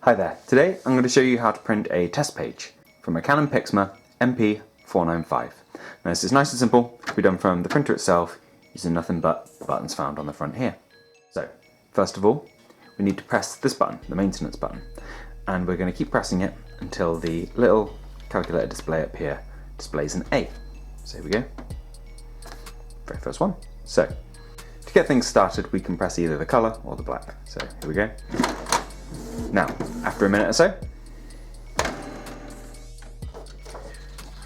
Hi there, today I'm going to show you how to print a test page from a Canon Pixma MP495. Now this is nice and simple, it can be done from the printer itself using nothing but the buttons found on the front here. So first of all we need to press this button, the maintenance button, and we're going to keep pressing it until the little calculator display up here displays an A. So here we go, very first one. So to get things started we can press either the colour or the black, so here we go. Now, after a minute or so,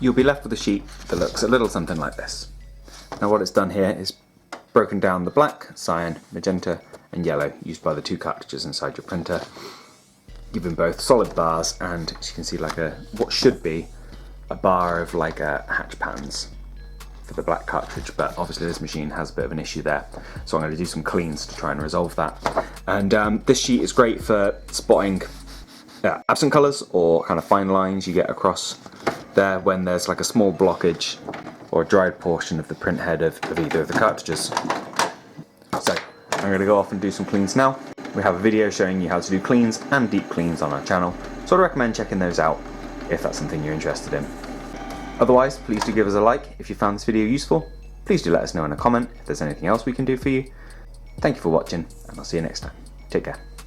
you'll be left with a sheet that looks a little something like this. Now what it's done here is broken down the black, cyan, magenta and yellow used by the two cartridges inside your printer, giving both solid bars and, as you can see, like what should be a bar of like hatch pans for the black cartridge, but obviously this machine has a bit of an issue there, so I'm going to do some cleans to try and resolve that. And this sheet is great for spotting absent colours or kind of fine lines you get across there when there's like a small blockage or a dried portion of the print head of either of the cartridges. So I'm going to go off and do some cleans now. We have a video showing you how to do cleans and deep cleans on our channel, so I'd recommend checking those out if that's something you're interested in. Otherwise, please do give us a like if you found this video useful. Please do let us know in a comment if there's anything else we can do for you. Thank you for watching, and I'll see you next time. Take care.